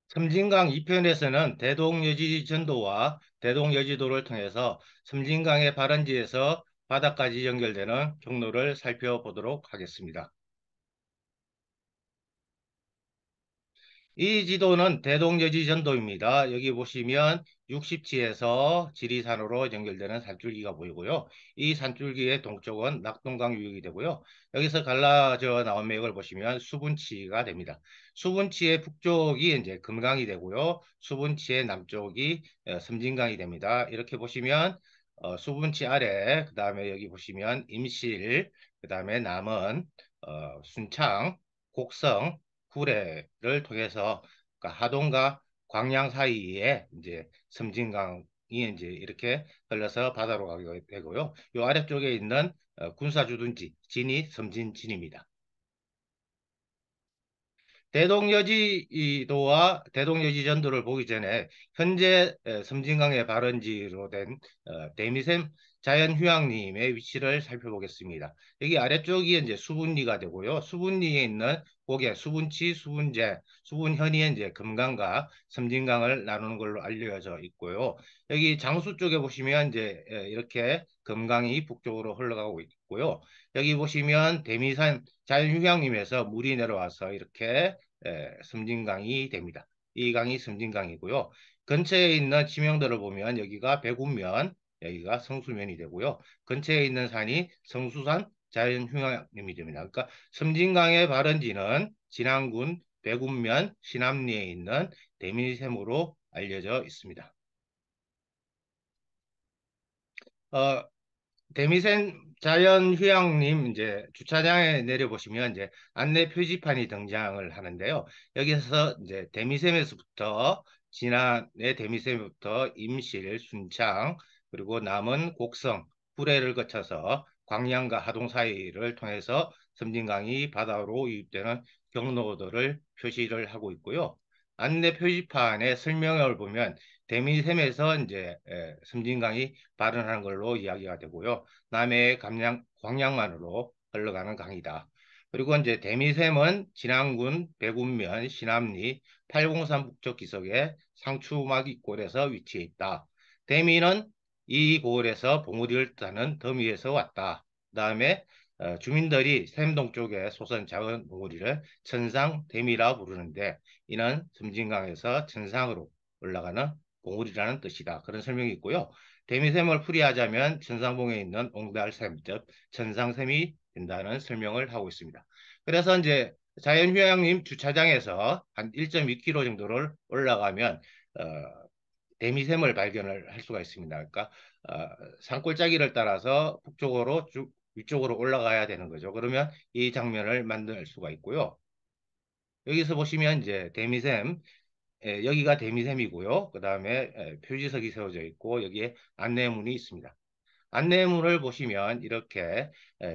섬진강 2편에서는 대동여지 전도와 대동여지도를 통해서 섬진강의 발원지에서 바다까지 연결되는 경로를 살펴보도록 하겠습니다. 이 지도는 대동여지전도입니다. 여기 보시면 60지에서 지리산으로 연결되는 산줄기가 보이고요. 이 산줄기의 동쪽은 낙동강 유역이 되고요. 여기서 갈라져 나온 맥을 보시면 수분치가 됩니다. 수분치의 북쪽이 이제 금강이 되고요. 수분치의 남쪽이 섬진강이 됩니다. 이렇게 보시면 수분치 아래, 그 다음에 여기 보시면 임실, 그 다음에 남은 순창, 곡성, 구례를 통해서 그러니까 하동과 광양 사이에 이제 섬진강이 이제 이렇게 흘러서 바다로 가게 되고요. 이 아래쪽에 있는 군사주둔지 진이 섬진진입니다. 대동여지도와 대동여지전도를 보기 전에 현재 섬진강의 발원지로 된 대미샘 자연휴양림의 위치를 살펴보겠습니다. 여기 아래쪽이 이제 수분리가 되고요. 수분리에 있는 고개, 수분치, 수분재, 수분현이 이제 금강과 섬진강을 나누는 걸로 알려져 있고요. 여기 장수 쪽에 보시면 이제 이렇게 금강이 북쪽으로 흘러가고 있고요. 여기 보시면 대미산 자연휴양림에서 물이 내려와서 이렇게 섬진강이 됩니다. 이 강이 섬진강이고요. 근처에 있는 지명들을 보면 여기가 백운면, 여기가 성수면이 되고요. 근처에 있는 산이 성수산 자연휴양림이 됩니다. 그러니까 섬진강의 발원지는 진안군 백운면 신암리에 있는 대미샘으로 알려져 있습니다. 어, 대미산 자연휴양림 이제 주차장에 내려보시면 이제 안내 표지판이 등장을 하는데요. 여기서 이제 대미샘에서부터 지난해 대미샘부터 임실, 순창 그리고 남은 곡성, 구례를 거쳐서 광양과 하동 사이를 통해서 섬진강이 바다로 유입되는 경로도를 표시를 하고 있고요. 안내 표지판의 설명을 보면 대미샘에서 이제 섬진강이 발원하는 걸로 이야기가 되고요. 남해의 광양만으로 흘러가는 강이다. 그리고 이제 대미샘은 진안군 백운면 신암리 803 북쪽 기슭의 상추마기골에서 위치해 있다. 대미는 이 골에서 봉우리를 따는 더미에서 왔다. 그다음에 주민들이 샘동 쪽에 솟은 작은 봉우리를 천상대미라 부르는데 이는 섬진강에서 천상으로 올라가는 봉우리라는 뜻이다. 그런 설명이 있고요. 대미샘을 풀이하자면 천상봉에 있는 옹달샘, 즉 천상샘이 된다는 설명을 하고 있습니다. 그래서 이제 자연휴양림 주차장에서 한 1.2km 정도를 올라가면 대미샘을 발견을 할 수가 있습니다. 그러니까 산골짜기를 따라서 북쪽으로 쭉 위쪽으로 올라가야 되는 거죠. 그러면 이 장면을 만들 수가 있고요. 여기서 보시면 이제 대미샘 여기가 대미샘이고요. 그 다음에 표지석이 세워져 있고 여기에 안내문이 있습니다. 안내문을 보시면 이렇게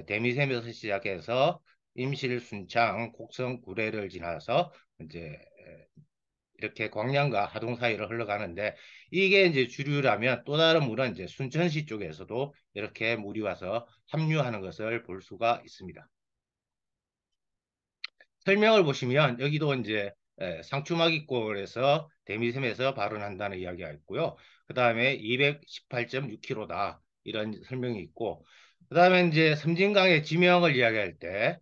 대미샘에서 시작해서 임실, 순창, 곡성, 구례를 지나서 이제 이렇게 광양과 하동 사이를 흘러가는데 이게 이제 주류라면 또 다른 물은 이제 순천시 쪽에서도 이렇게 물이 와서 합류하는 것을 볼 수가 있습니다. 설명을 보시면 여기도 이제 상추마기골에서 대미샘에서 발원한다는 이야기가 있고요. 그 다음에 218.6km다 이런 설명이 있고 그 다음에 이제 섬진강의 지명을 이야기할 때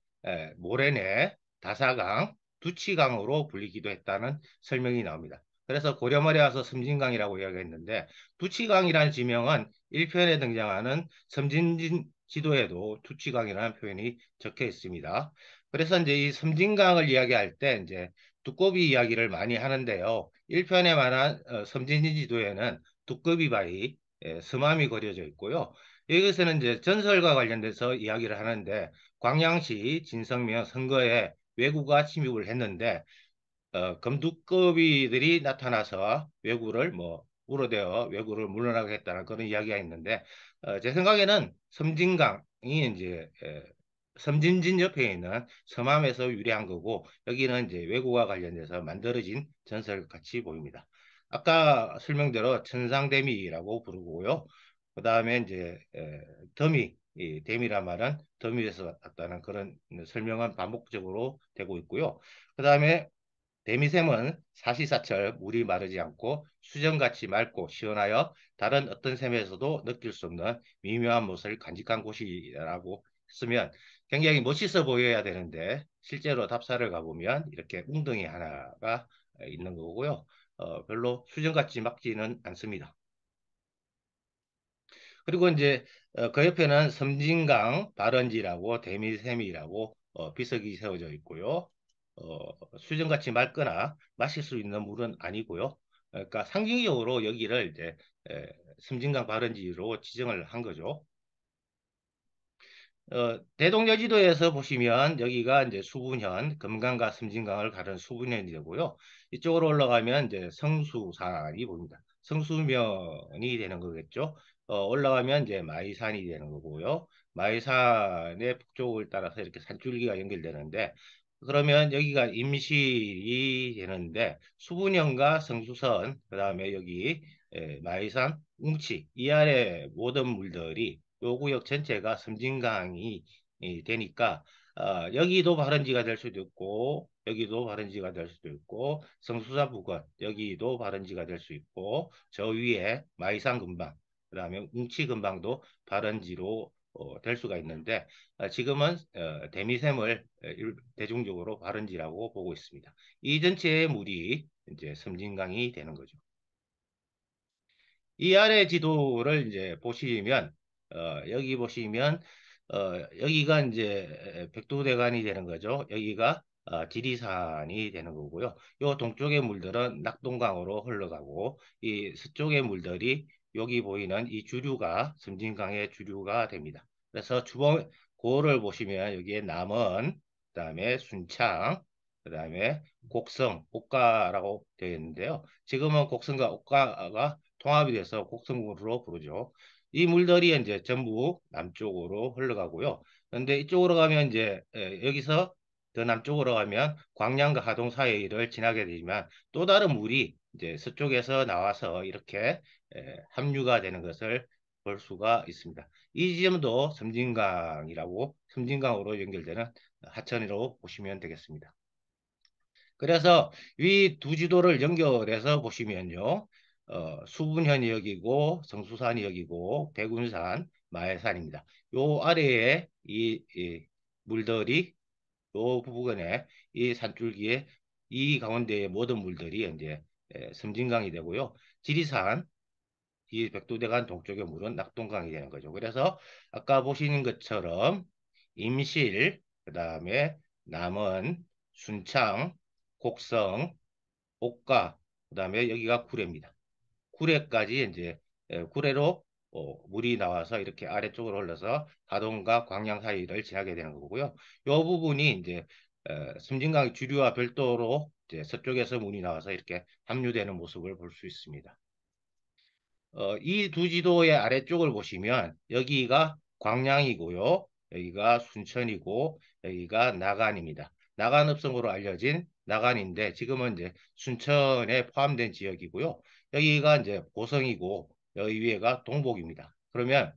모래내, 다사강, 두치강으로 불리기도 했다는 설명이 나옵니다. 그래서 고려말에 와서 섬진강이라고 이야기했는데 두치강이라는 지명은 1편에 등장하는 섬진 지도에도 두치강이라는 표현이 적혀 있습니다. 그래서 이제 이 섬진강을 이야기할 때 이제 두꺼비 이야기를 많이 하는데요. 1편에 관한 섬진지도에는 두꺼비 바위, 섬암이 그려져 있고요. 여기서는 이제 전설과 관련돼서 이야기를 하는데 광양시 진성면 선거에 왜구가 침입을 했는데 검두꺼비들이 나타나서 왜구를 뭐 우러대어 왜구를 물러나게 했다는 그런 이야기가 있는데 제 생각에는 섬진강이 이제 섬진진 옆에 있는 섬암에서 유래한 거고 여기는 이제 왜구와 관련돼서 만들어진 전설 같이 보입니다. 아까 설명대로 천상대미라고 부르고요. 그 다음에 이제 더미, 이 대미란 말은 더미에서 왔다는 그런 설명은 반복적으로 되고 있고요. 그 다음에 대미샘은 사시사철 물이 마르지 않고 수정같이 맑고 시원하여 다른 어떤 샘에서도 느낄 수 없는 미묘한 멋을 간직한 곳이라고 했으면 굉장히 멋있어 보여야 되는데 실제로 답사를 가보면 이렇게 웅덩이 하나가 있는 거고요. 별로 수정같이 맑지는 않습니다. 그리고 이제 그 옆에는 섬진강 발원지라고 대미샘이라고 비석이 세워져 있고요. 수정같이 맑거나 마실 수 있는 물은 아니고요. 그러니까 상징적으로 여기를 이제 에, 섬진강 발원지로 지정을 한 거죠. 대동여지도에서 보시면 여기가 이제 수분현, 금강과 섬진강을 가른 수분현이 되고요. 이쪽으로 올라가면 이제 성수산이 보입니다. 성수면이 되는 거겠죠. 올라가면 이제 마이산이 되는 거고요. 마이산의 북쪽을 따라서 이렇게 산줄기가 연결되는데, 그러면 여기가 임실이 되는데, 수분현과 성수선, 그 다음에 여기 마이산, 웅치, 이 아래 모든 물들이 요 구역 전체가 섬진강이 되니까 여기도 발원지가 될 수도 있고 여기도 발원지가 될 수도 있고 성수사 부근 여기도 발원지가 될 수 있고 저 위에 마이산 근방 그다음에 웅치 근방도 발원지로 될 수가 있는데 지금은 대미샘을 대중적으로 발원지라고 보고 있습니다. 이 전체의 물이 이제 섬진강이 되는 거죠. 이 아래 지도를 이제 보시면 여기 보시면 여기가 이제 백두대간이 되는 거죠. 여기가 지리산이 되는 거고요. 요 동쪽의 물들은 낙동강으로 흘러가고 이 서쪽의 물들이 여기 보이는 이 주류가 섬진강의 주류가 됩니다. 그래서 주범 고를 보시면 여기에 남원, 그다음에 순창, 그다음에 곡성, 옥가라고 되어 있는데요. 지금은 곡성과 옥가가 통합이 돼서 곡성으로 부르죠. 이 물들이 이제 전부 남쪽으로 흘러가고요. 그런데 이쪽으로 가면 이제 여기서 더 남쪽으로 가면 광양과 하동 사이를 지나게 되지만 또 다른 물이 이제 서쪽에서 나와서 이렇게 합류가 되는 것을 볼 수가 있습니다. 이 지점도 섬진강으로 연결되는 하천으로 보시면 되겠습니다. 그래서 이 두 지도를 연결해서 보시면요. 수분현이 여기고 성수산이 여기고 백운산, 마해산입니다. 요 아래에 이 물들이 요 부분에 이 산줄기에 이 가운데의 모든 물들이 이제 섬진강이 되고요. 지리산, 이 백두대간 동쪽의 물은 낙동강이 되는 거죠. 그래서 아까 보시는 것처럼 임실, 그다음에 남원, 순창, 곡성, 옥가, 그다음에 여기가 구례입니다. 구례까지 이제 구례로 물이 나와서 이렇게 아래쪽으로 흘러서 하동과 광양 사이를 지나게 되는 거고요. 이 부분이 이제 섬진강 주류와 별도로 이제 서쪽에서 물이 나와서 이렇게 합류되는 모습을 볼 수 있습니다. 이 두 지도의 아래쪽을 보시면 여기가 광양이고요. 여기가 순천이고 여기가 나간입니다. 나간읍성으로 알려진 나간인데 지금은 이제 순천에 포함된 지역이고요. 여기가 이제 보성이고 여기 위에가 동복입니다. 그러면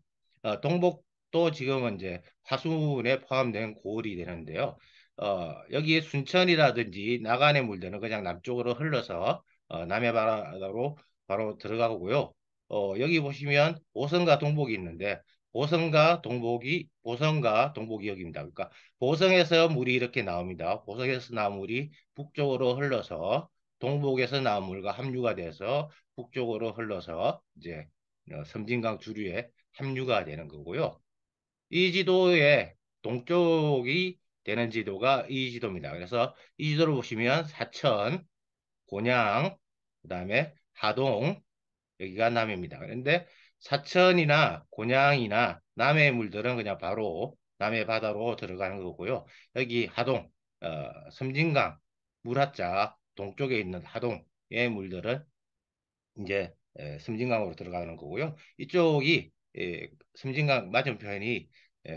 동복도 지금은 이제 화순에 포함된 고을이 되는데요. 여기에 순천이라든지 나간의 물들은 그냥 남쪽으로 흘러서 남해 바다로 바로 들어가고요. 여기 보시면 보성과 동복이 있는데 보성과 동복이 여기입니다. 그러니까 보성에서 물이 이렇게 나옵니다. 보성에서 나온 물이 북쪽으로 흘러서 동복에서 나온 물과 합류가 돼서 북쪽으로 흘러서 이제 섬진강 주류에 합류가 되는 거고요. 이 지도의 동쪽이 되는 지도가 이 지도입니다. 그래서 이 지도를 보시면 사천, 곤양, 그다음에 하동, 여기가 남해입니다. 그런데 사천이나 곤양이나 남해 물들은 그냥 바로 남해 바다로 들어가는 거고요. 여기 하동, 섬진강, 물하자 동쪽에 있는 하동의 물들은 이제 섬진강으로 들어가는 거고요. 이쪽이 섬진강 맞은편이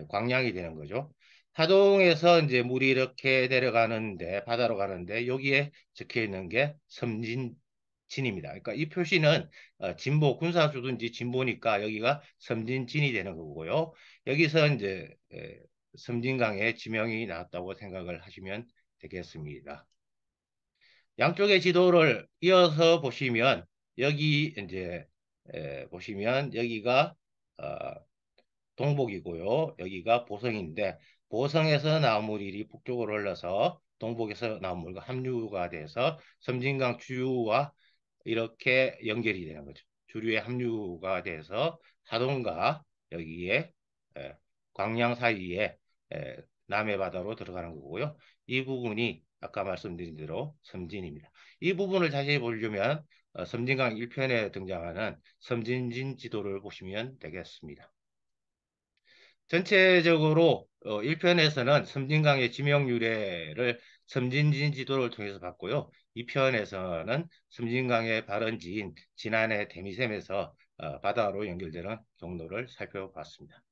광양이 되는 거죠. 하동에서 이제 물이 이렇게 내려가는데 바다로 가는데 여기에 적혀 있는 게 섬진진입니다. 그러니까 이 표시는 진보 군사수든지 진보니까 여기가 섬진진이 되는 거고요. 여기서 이제 섬진강의 지명이 나왔다고 생각을 하시면 되겠습니다. 양쪽의 지도를 이어서 보시면 여기 이제 보시면 여기가 어, 동복이고요. 여기가 보성인데 보성에서 나온 물이 북쪽으로 흘러서 동복에서 나온 물과 합류가 돼서 섬진강 주류와 이렇게 연결이 되는 거죠. 주류의 합류가 돼서 하동과 여기에 에, 광양 사이에 남해 바다로 들어가는 거고요. 이 부분이 아까 말씀드린 대로 섬진입니다. 이 부분을 자세히 보려면 섬진강 1편에 등장하는 섬진진 지도를 보시면 되겠습니다. 전체적으로 1편에서는 섬진강의 지명 유래를 섬진진 지도를 통해서 봤고요. 2편에서는 섬진강의 발원지인 진안의 대미샘에서 바다로 연결되는 경로를 살펴봤습니다.